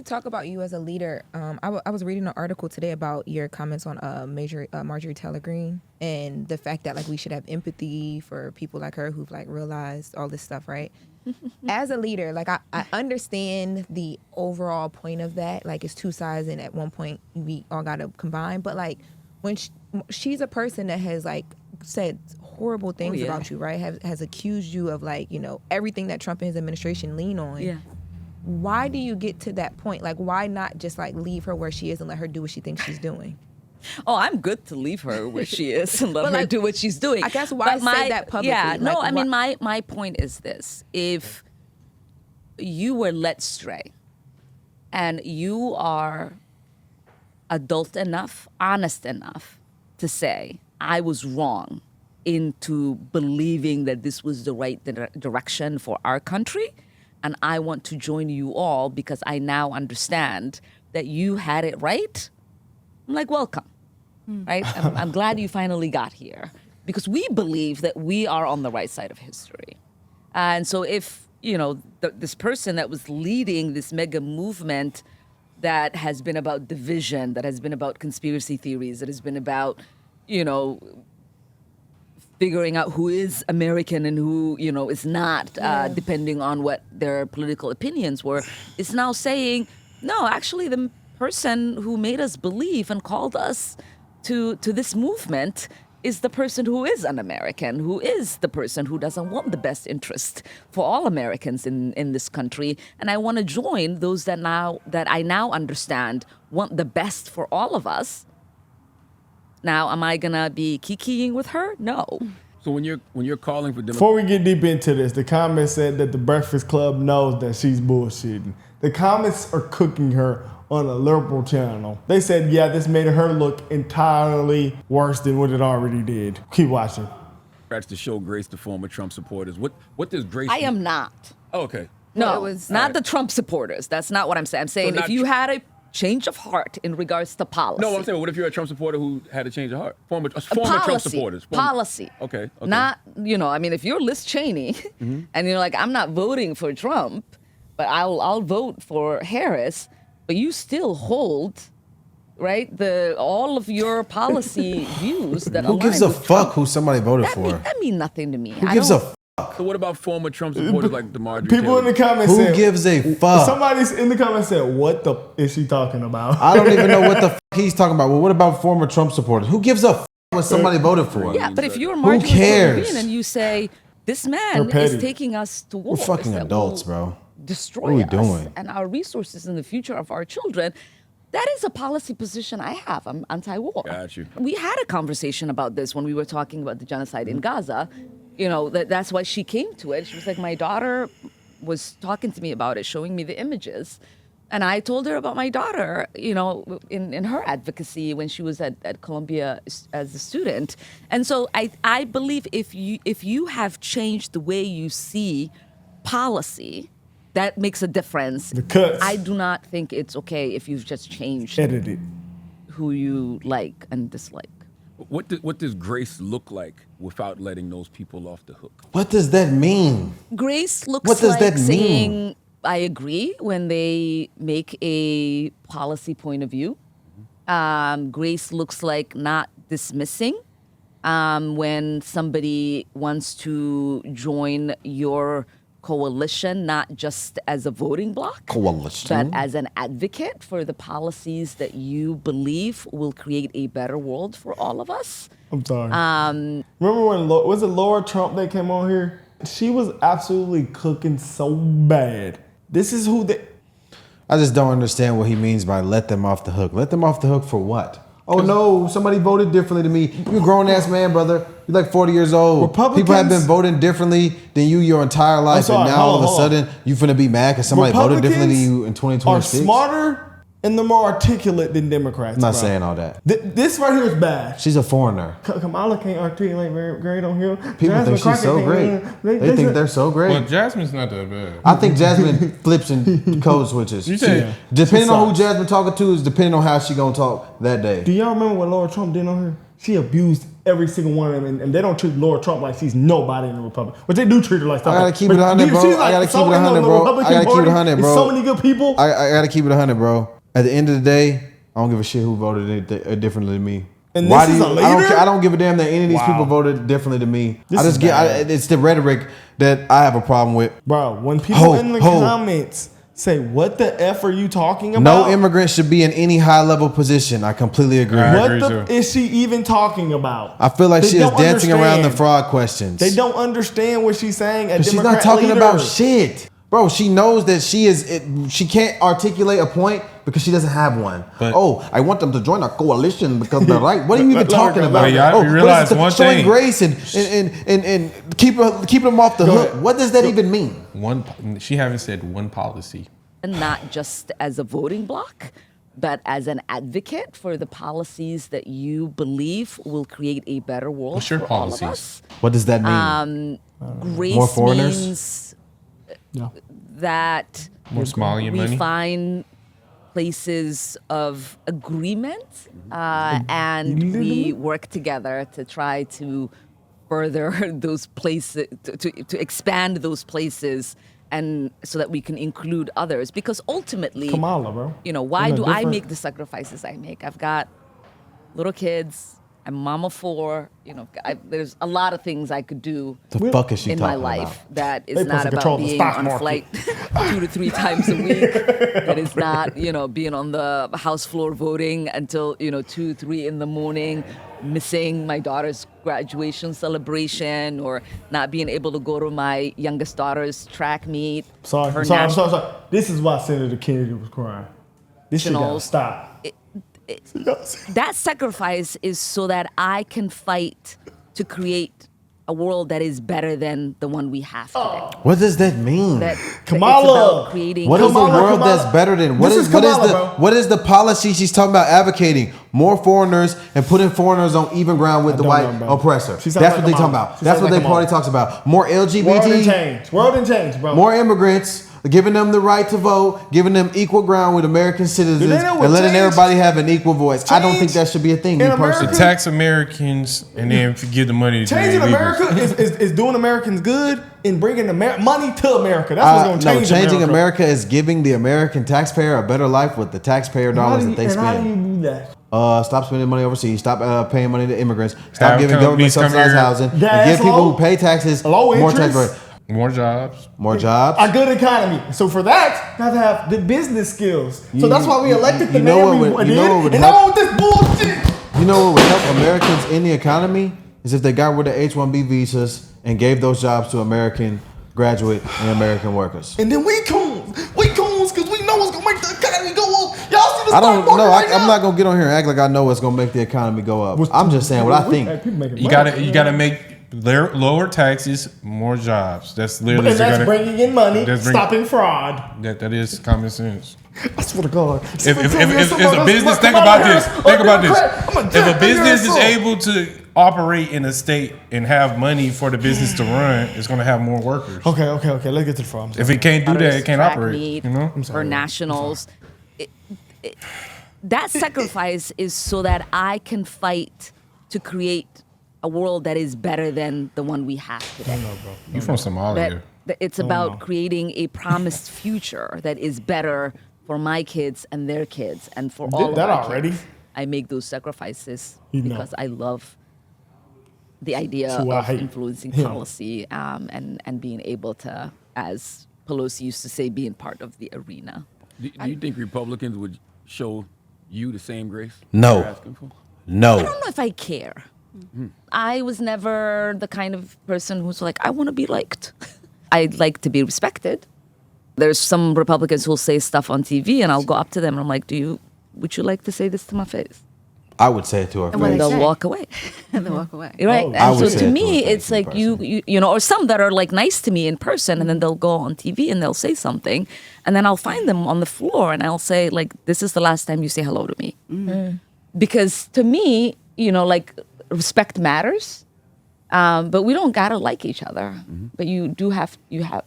to talk about you as a leader. I was reading an article today about your comments on Marjorie Taylor Greene and the fact that like we should have empathy for people like her who've like realized all this stuff, right? As a leader, like I understand the overall point of that. Like it's two sides, and at one point we all got to combine. But like when she's a person that has like said horrible things about you, right? Has accused you of like, you know, everything that Trump and his administration lean on. Yeah. Why do you get to that point? Like, why not just like leave her where she is and let her do what she thinks she's doing? Oh, I'm good to leave her where she is and let her do what she's doing. I guess why say that publicly? Yeah, no, like, I mean, my point is this. If you were led stray and you are adult enough, honest enough to say, I was wrong into believing that this was the right direction for our country, and I want to join you all because I now understand that you had it right, I'm like, welcome, right? I'm glad you finally got here because we believe that we are on the right side of history. And so if, you know, this person that was leading this mega movement that has been about division, that has been about conspiracy theories, that has been about, you know, figuring out who is American and who, you know, is not, depending on what their political opinions were, is now saying, no, actually the person who made us believe and called us to this movement is the person who is un-American, who is the person who doesn't want the best interest for all Americans in this country. And I want to join those that I now understand want the best for all of us. Now, am I gonna be kikiing with her? No. So when you're calling for Before we get deep into this, the comments said that the Breakfast Club knows that she's bullshitting. The comments are cooking her on a liberal channel. They said, yeah, this made her look entirely worse than what it already did. Keep watching. Democrats to show grace to former Trump supporters. What does grace I am not. Oh, okay. No, it was not the Trump supporters. That's not what I'm saying. I'm saying if you had a change of heart in regards to policy. No, I'm saying, what if you're a Trump supporter who had a change of heart? Former policy, Trump supporters. Policy. Okay. Not, you know, I mean, if you're Liz Cheney and you're like, I'm not voting for Trump, but I'll vote for Harris, but you still hold, right, all of your policy views that Who gives a fuck Trump. who somebody voted for? That mean nothing to me. Who gives a fuck? So what about former Trump supporters like the Marjorie People Taylor? in the comments Who said, gives a fuck? Somebody's in the comments said, what the is she talking about? I don't even know what the fuck he's talking about. Well, what about former Trump supporters? Who gives a fuck what somebody voted for? Yeah, but if you're Marjorie cares? Taylor Greene and you say, this man is taking us to war. We're fucking adults, bro. Destroy What are we us doing? and our resources and the future of our children. That is a policy position I have. I'm anti-war. Got you. We had a conversation about this when we were talking about the genocide in Gaza. You know, that's why she came to it. She was like, my daughter was talking to me about it, showing me the images. And I told her about my daughter, you know, in her advocacy when she was at Columbia as a student. And so I believe if you have changed the way you see policy, that makes a difference. The cuts. I do not think it's okay if you've just changed Edited. who you like and dislike. What does grace look like without letting those people off the hook? What does that mean? Grace looks What does like that mean? saying, I agree when they make a policy point of view. Grace looks like not dismissing when somebody wants to join your coalition, not just as a voting bloc, Coalition. but as an advocate for the policies that you believe will create a better world for all of us. I'm sorry. Remember when, was it Laura Trump that came on here? She was absolutely cooking so bad. This is who they... I just don't understand what he means by let them off the hook. Let them off the hook for what? Oh no, somebody voted differently to me. You're a grown ass man, brother. You're like 40 years old. Republicans- People have been voting differently than you your entire life, sorry, and now all of a hold on. sudden you finna be mad because somebody voted differently than you in are 2026. smarter and they're more articulate than Democrats. I'm not bro. saying all that. This right here is bad. She's a foreigner. Kamala can't articulate very great on here. People think she's so great. They think they're so great. Well, Jasmine's not that bad. I think Jasmine flips and code switches. You say- Depending She on who sucks. Jasmine talking to is depending on how she gonna talk that day. Do y'all remember what Laura Trump did on here? she abused every single one of them, and they don't treat Laura Trump like she's nobody in the Republic. But they do treat her like stuff. I gotta keep it 100, bro. I gotta keep it 100, bro. I gotta keep it 100, bro. So many good people. I gotta keep it 100, bro. At the end of the day, I don't give a shit who voted differently than me. And Why this do is you? a leader? I don't give a damn that any of these Wow. people voted differently than me. This I just is get. bad. It's the rhetoric that I have a problem with. Bro, when people in the comments say, "What the F are you talking about?" No immigrant should be in any high level position. I completely agree. What the is she even talking about? I feel like They she is don't dancing around the understand. fraud questions. They don't understand what she's saying. She's not talking about shit. Bro, she knows that she can't articulate a point because she doesn't have one. But- I want them to join our coalition because they're right. What are you even talking about? But y'all realize what is it? one Showing thing. grace and keep them off the hook. What does that even mean? She haven't said one policy. And not just as a voting bloc, but as an advocate for the policies that you believe will create a better world What's your for all of policies? us. What does that mean? Grace More foreigners? means that More Somalian we money. find places of agreement and we work together to try to further those places, to expand those places, and so that we can include others. Because ultimately, Kamala, bro. you know, why Isn't do that I different? make the sacrifices I make? I've got little kids. I'm mama four. You know, there's a lot of things I could do The fuck is she in my talking life about? that They is not supposed to about control the being stock on a market. flight 2 to 3 times a week. That is not, you know, being on the House floor voting until, 2, 3 in the morning, missing my daughter's graduation celebration, or not being able to go to my youngest daughter's track meet. Sorry. her Sorry. national- This is why Senator Kennedy was crying. This shit gotta Nationals. stop. That sacrifice is so that I can fight to create a world that is better than the one we have today. What does that mean? That Kamala! it's about creating. What is the Kamala, world Kamala. that's better than? What This is is what is Kamala, the bro. what is the policy she's talking about advocating? More foreigners and putting foreigners on even ground with the don't white know, bro. oppressor. She That's sounds what like they talking Kamala. about. She That's sounds what like their party Kamala. talks about. More World and LGBT, change. World and change, bro. more immigrants, giving them the right to vote, giving them equal ground with American citizens, know what and letting change- everybody have an equal voice. I don't change think that should be a thing. in Me America- personally. Tax Americans and then give the money to the Changing illegals. America is doing Americans good and bringing money to America. That's what's going to change changing America. America is giving the American taxpayer a better life with the taxpayer dollars that they And how do spend. you do that? Stop spending money overseas. Stop paying money to immigrants. Stop Have giving companies government come subsidized here. housing. And Gas give people low. who pay taxes Low more interest. tax rate. More jobs. More jobs. A good economy. So for that, you have to have the business skills. So that's why we elected the you know man what we would- did. you know what would And help- I want this bullshit. You know what would help Americans in the economy is if they got rid of H-1B visas and gave those jobs to American graduate and American workers. And then we coons because we know it's gonna make the economy go up. Y'all see the I stock don't market know. right I'm now? not gonna get on here and act like I know what's gonna make the economy go up. I'm just saying what I think. Hey, people making You money. gotta make lower taxes, more jobs. That's literally And that's bringing in money, That's bring- stopping fraud. that is common sense. I swear to God. If a business, think about this. Think about this. If a business is able to operate in a state and have money for the business to run, it's going to have more workers. Okay. Let's get to the farm. If it can't do that, it can't track operate. meet, You know. for nationals. That sacrifice is so that I can fight to create a world that is better than the one we have today. You from Somalia? That it's about creating a promised future that is better for my kids and their kids and for all of that our already. kids. I make those sacrifices You know. because I love the idea So I of hate influencing him. policy and being able to, as Pelosi used to say, being part of the arena. Do you think Republicans would show you the same grace? No. you're asking for? I No. don't know if I care. I was never the kind of person who's like, I want to be liked. I'd like to be respected. There's some Republicans who'll say stuff on TV, and I'll go up to them and I'm like, would you like to say this to my face? I would say it to her And what And face. they they'll say. walk away. And then walk away. Right? Oh. I And would so say to it to me, her face, it's like you know, or some that are like nice to me in person, and then they'll go on TV and they'll say something, and then I'll find them on the floor and I'll say, like, this is the last time you say hello to me. Because to me, you know, like, respect matters, but we don't gotta like each other. But you have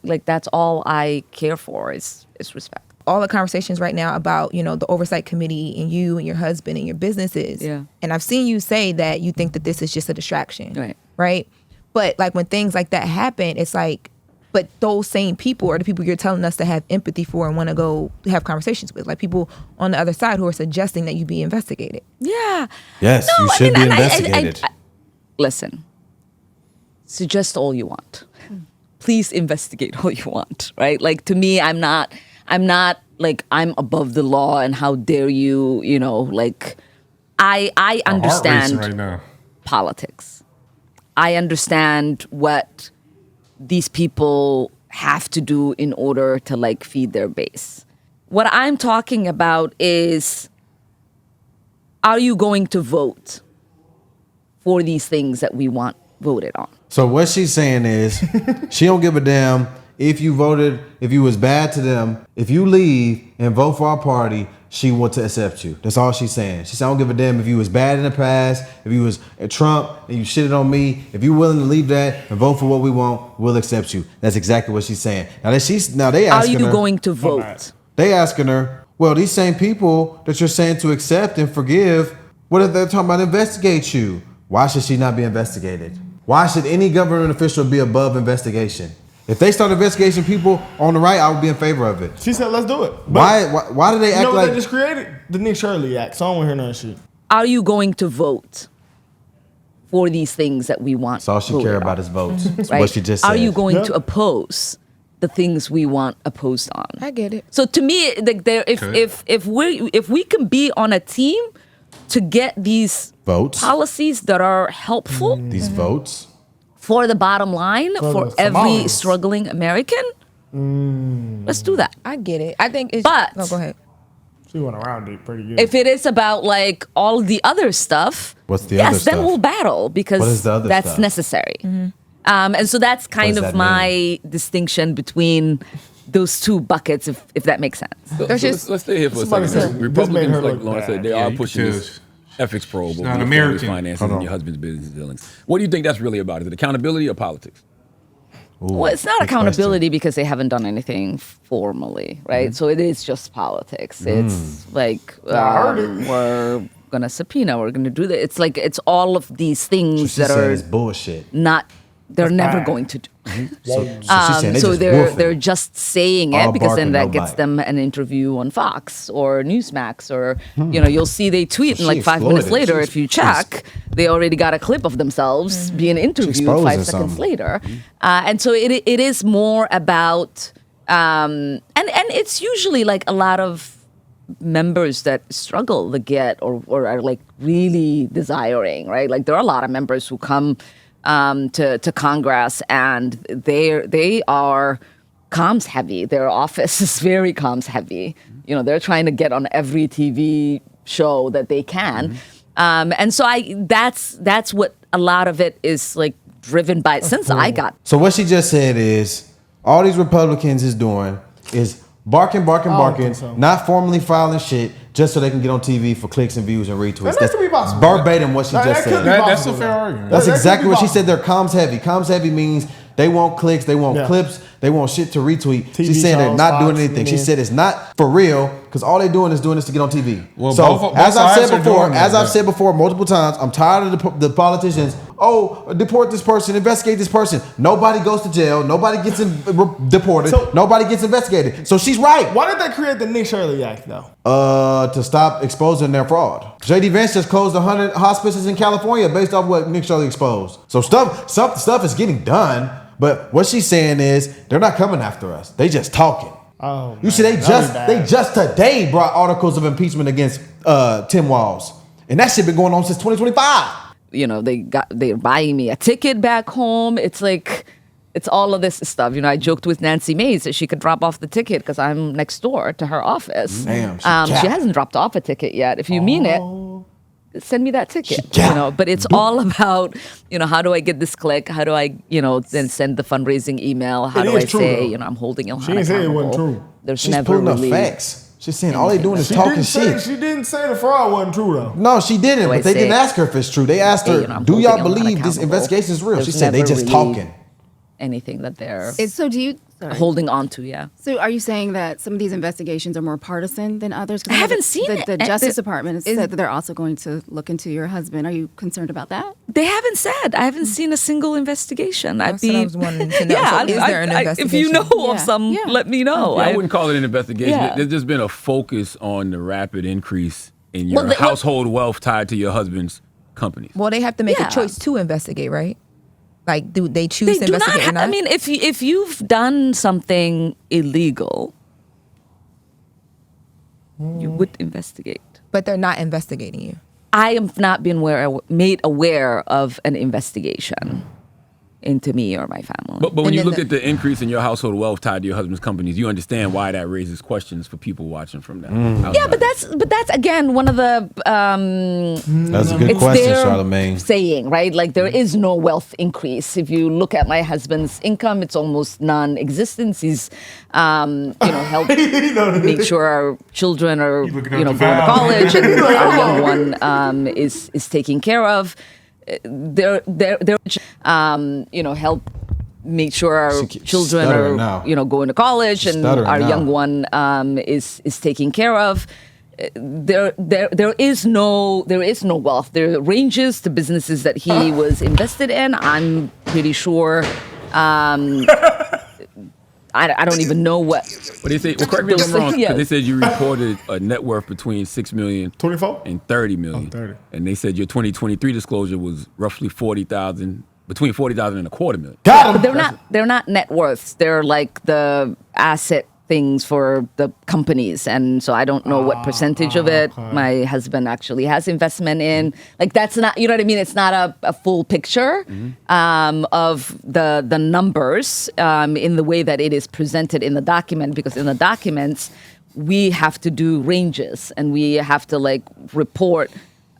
like, that's all I care for is respect. all the conversations right now about, the oversight committee and you and your husband and your businesses. Yeah. And I've seen you say that you think that this is just a distraction. Right. Right. But like when things like that happen, it's like, but those same people are the people you're telling us to have empathy for and want to go have conversations with, like people on the other side who are suggesting that you be investigated. Yeah. Yes, No, you I should mean, be and investigated. Listen, suggest all you want. Please investigate all you want, right? Like to me, I'm not like I'm above the law and how dare you, like I My heart racing understand right now. politics. I understand what these people have to do in order to like feed their base. What I'm talking about is, are you going to vote for these things that we want voted on? So what she's saying is, she don't give a damn if you voted, if you was bad to them. If you leave and vote for our party, she want to accept you. That's all she's saying. She said, I don't give a damn if you was bad in the past, if you was a Trump and you shitted on me. If you're willing to leave that and vote for what we want, we'll accept you. That's exactly what she's saying. Now they Are asking you her, going to vote? They asking her, well, these same people that you're saying to accept and forgive, what if they're talking about investigate you? Why should she not be investigated? Why should any government official be above investigation? If they start investigating people on the right, I would be in favor of it. She said, let's do it. Why do they act what like they just created? The Nick Shirley Act. So I don't want to hear none of shit. Are you going to vote for these things that we want? That's all she voted care on? about is votes. That's Right? what she just said. Are you going Yeah. to oppose the things we want opposed on? I get it. So to me, like if we can be on a team to get these Votes. policies that are helpful These votes? for the bottom line for the every Somalis. struggling American, let's do that. I get it. I think it's. But- no, go ahead. She went around it pretty good. If it is about like all the other stuff, What's the yes, other then stuff? we'll battle because What is the other that's stuff? necessary. And so that's kind does of that my distinction between those two buckets, if that makes sense. So There's just- let's stay here for a Somebody second. said this made Republicans, her like look Lauren bad. said, they Yeah, are you pushing can this ethics probe over not your American. family's finances Hold and on. your husband's business dealings. What do you think that's really about? Is it accountability or politics? Ooh, Well, it's not good accountability because they haven't done anything formally, right? So it is just politics. It's like we're gonna subpoena, we're gonna do that. It's like it's all of these things question. She that said are it's bullshit. not. They're never bad. going to do. So she's saying they So just they're woofing. just saying All it because then bark and that no gets bite. them an interview on Fox or Newsmax or you'll see they tweet So and she like 5 minutes exploited. later if you check they already got a clip of themselves being interviewed exposing 5 seconds something. later, and so it is more about and it's usually like a lot of members that struggle to get or are like really desiring, right? Like there are a lot of members who come to Congress and they are comms heavy. Their office is very comms heavy. They're trying to get on every TV show that they can. And so that's what a lot of it is like driven by since I got. So what she just said is, all these Republicans is doing is barking, think so. not formally filing shit just so they can get on TV for clicks and views and retweets. That could be possible. verbatim what she That just could said. be That's a possible, fair though. argument. That's That could exactly be what she possible. said. They're comms heavy. Comms heavy means they want clicks, they want Yeah. clips, they want shit to retweet. TV She's saying they're shows, not doing Fox, anything. She CNN. said it's not for real because all they're doing is doing this to get on TV. Well, so both as I've sides said are before, doing that, as I've yeah. said before multiple times, I'm tired of the politicians. Oh, deport this person, investigate this person. Nobody goes to jail. Nobody gets deported. So- Nobody gets investigated. So she's right. Why did they create the Nick Shirley Act, though? To stop exposing their fraud. JD Vance just closed 100 hospices in California based off what Nick Shirley exposed. So stuff is getting done, but what she's saying is they're not coming after us. They just talking. Oh, You see, they that'd be just bad. today brought articles of impeachment against Tim Walz, and that shit been going on since 2025. They're buying me a ticket back home. It's like, it's all of this stuff. I joked with Nancy Mace that she could drop off the ticket because I'm next door to her office. Damn, she she capped. hasn't dropped off a ticket yet. If you mean it, send me that ticket. capped. But it's all about, how do I get this click? How do I, then send the fundraising email? How It do I is true, say, though. I'm holding Ilhan She didn't say it wasn't accountable? true. There's She's never pulling up really facts. She's saying all they doing is She talking didn't say, shit. she didn't say the fraud wasn't true, though. No, she didn't. Do I But they didn't say- ask her if it's true. They asked Hey, her, I'm "Do y'all holding Ilhan believe this accountable." investigation is real?" She There's said they never just really- talking. anything that they're So do you? Sorry. holding on to. Yeah. So are you saying that some of these investigations are more partisan than others? 'Cause I know haven't that seen the it. Justice Department has said that they're also going to look into your husband. Are you concerned about that? They haven't said. I haven't seen a single investigation. That's what I was wanting to know. So is there an if you investigation? know of Yeah. some, Yeah. let me know. I wouldn't call it an investigation. Yeah. There's just been a focus on the rapid increase in your Well, household wealth tied to your husband's companies. Well, they have to make Yeah. a choice to investigate, right? Like, do they choose They to do not. investigate or not? I mean, if you've done something illegal, you would investigate. but they're not investigating you. I have not been made aware of an investigation into me or my family. But when And you then look at the increase in your household wealth tied to your husband's companies, you understand why that raises questions for people watching from that. yeah, but that's again one of the That's a good it's question, their Charlamagne. saying, right? Like there is no wealth increase. If you look at my husband's income, it's almost non-existent. He's, helped make sure our children are, looking going at to the file. college, and our young one is taken care of. They're help make sure our She keeps children stuttering are now. Going to college, and stuttering our now. young one is taken care of. There is no wealth. There are ranges to businesses that he was invested in. I'm pretty sure. I don't even know what. But they say, well, correct me if I'm wrong, 'cause Yes. they said you reported a net worth between 6 million 24? and 30 million. 30. And they said your 2023 disclosure was roughly 40,000, between 40,000 and a quarter million. Got But him. they're not net worths. They're like the asset things for the companies, and so I don't know what percentage of it my husband actually has investment in. Like that's not, you know what I mean? It's not a full picture of the numbers in the way that it is presented in the document, because in the documents we have to do ranges and we have to like report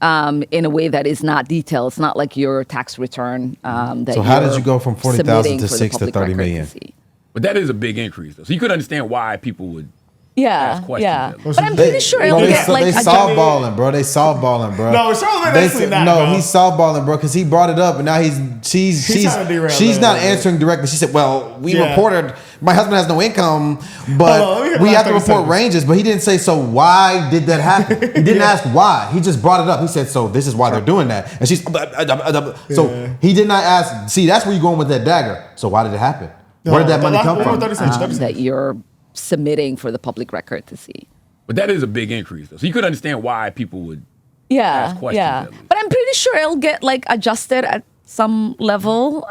in a way that is not detailed. It's not like your tax return. That So how did you're you go from 40,000 submitting to for the 6 to public 30 record million? see. But that is a big increase, though. So you could understand why people would Yeah, ask questions. yeah. at least. But I'm pretty sure it'll they, get like they a softballing, bro. They softballing, bro. No, Charlamagne They actually said- not, No, bro. he's softballing, bro, because he brought it up, and now she's trying to derail she's that not a little bit. answering directly. She said, "Well, we Yeah. reported my husband has no income, Hold on, let me but hear we the have to last report 30 ranges." But he didn't say, "So why did that happen?" He didn't ask why. He just brought it up. He said, "So this is why they're doing that," and she's so he did not ask. See, that's where you're going with that dagger. So why did it happen? Where did that money come from? 30 seconds, 30 that seconds. you're submitting for the public record to see. But that is a big increase, though. So you could understand why people would. Yeah, Ask questions yeah. at least. But I'm pretty sure it'll get like adjusted at some level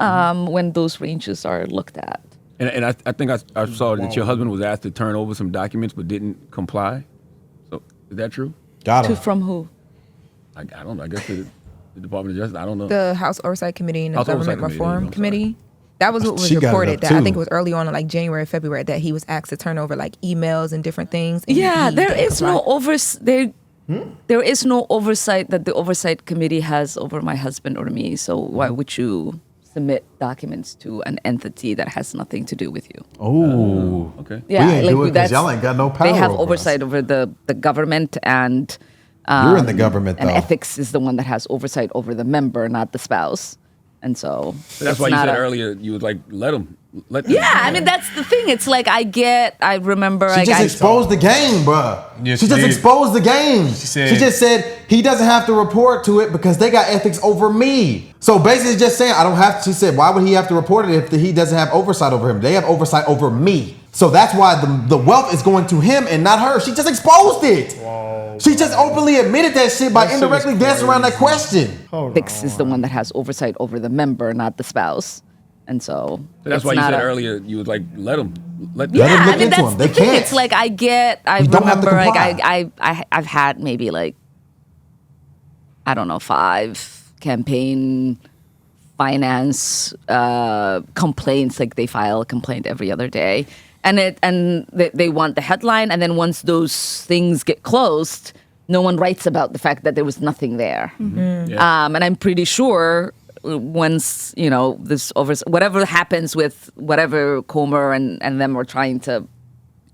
when those ranges are looked at. And I think I saw that your husband was asked to turn over some documents but didn't comply. So is that true? Got him. From who? I don't know. I guess the Department of Justice. I don't know. The House Oversight Committee and the House Oversight Government Committee, there you Reform go, Committee. That was what was She got it reported. up, That I too. think it was early on in like January, February, that he was asked to turn over like emails and different things. And Yeah, he there didn't is comply. there is no oversight that the Oversight Committee has over my husband or me. So why would you submit documents to an entity that has nothing to do with you? Oh, Okay. Yeah, we ain't do it because that's- y'all ain't got no power. They have over us. oversight over the government, and You're in the government, and though. ethics is the one that has oversight over the member, not the spouse. And so So that's it's why you not said a- earlier you was like, let them. Yeah, I mean that's the thing. It's like I remember She like just I exposed the game, bruh. Yes, she she just did. exposed the game. said- She just said he doesn't have to report to it because they got ethics over me. So basically, just saying I don't have to. She said, why would he have to report it if he doesn't have oversight over him? They have oversight over me. So that's why the wealth is going to him and not her. She just exposed it. She just openly admitted that shit by That shit indirectly is dancing around that crazy. question. ethics is the one that has oversight over the member, not the spouse. And so That's it's why you not said a- earlier you was like, let them. Let Yeah, them look I mean into that's him. the They thing. can't. It's like I You don't have to remember like comply. I've had maybe like I don't know 5 campaign finance complaints. Like they file a complaint every other day, and they want the headline, and then once those things get closed, no one writes about the fact that there was nothing there. Yeah. And I'm pretty sure once this whatever happens with whatever Comer and them are trying to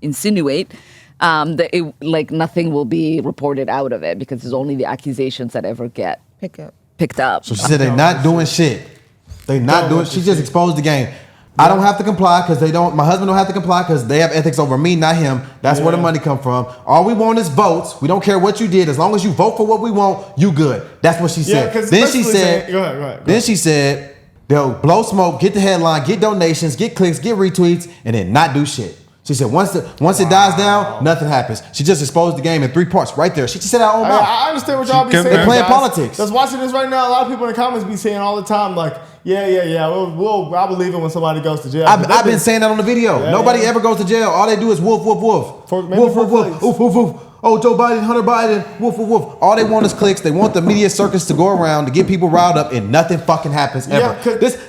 insinuate, that like nothing will be reported out of it because there's only the accusations that ever get Pick up. picked up. So she said they not doing shit. They not doing. She just exposed the game. I don't have to comply because they don't. My husband don't have to comply because they have ethics over me, not him. That's where the money come from. All we want is votes. We don't care what you did. As long as you vote for what we want, you good. That's what she said. Then she said, go ahead. Then she said, they'll blow smoke, get the headline, get donations, get clicks, get retweets, and then not do shit. She said once it dies down, nothing happens. She just exposed the game in 3 parts right there. She just said out her own mouth. I understand what y'all be saying. They're playing guys. politics. That's watching this right now. A lot of people in the comments be saying all the time, like, yeah. I believe it when somebody goes to jail. I've been saying that on the video. Nobody ever goes to jail. All they do is woof, woof, woof. Woof, woof, woof. Woof, woof, woof. Oh, Joe Biden, Hunter Biden, woof, woof, woof. All they want is clicks. They want the media circus to go around to get people riled up, and nothing fucking happens ever.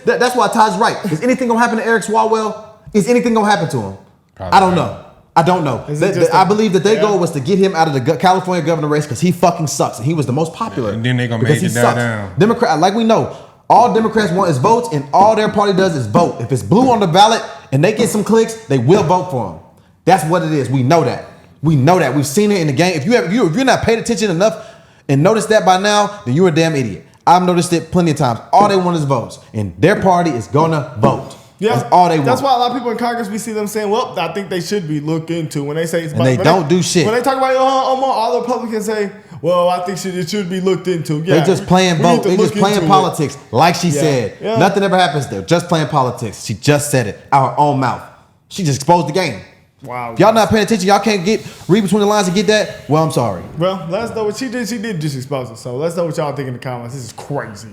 That's why Todd's right. Is anything gonna happen to Eric Swalwell? Is anything gonna happen to him? Probably I don't know. I don't know. I believe that their goal was to get him out of the California governor race because he fucking sucks and he was the most popular. And then they gonna make it down. Democrat, like we know, all Democrats want is votes, and all their party does is vote. If it's blue on the ballot and they get some clicks, they will vote for him. That's what it is. We know that. We've seen it in the game. If you're not paid attention enough and noticed that by now, then you're a damn idiot. I've noticed it plenty of times. All they want is votes, and their party is gonna vote. Yeah, that's all they want. That's why a lot of people in Congress, we see them saying, well, I think they should be looked into. When they say it's and they don't do shit. When they talk about Omar, all the Republicans say, well, I think it should be looked into. Yeah, they're just playing vote. They're just playing politics. Like she said. Yeah. Nothing ever happens there. Just playing politics. She just said it out her own mouth. She just exposed the game. Wow. Y'all not paying attention. Y'all can't read between the lines and get that. Well, I'm sorry. Well, let us know what she did. She did just expose it. So let's know what y'all think in the comments. This is crazy.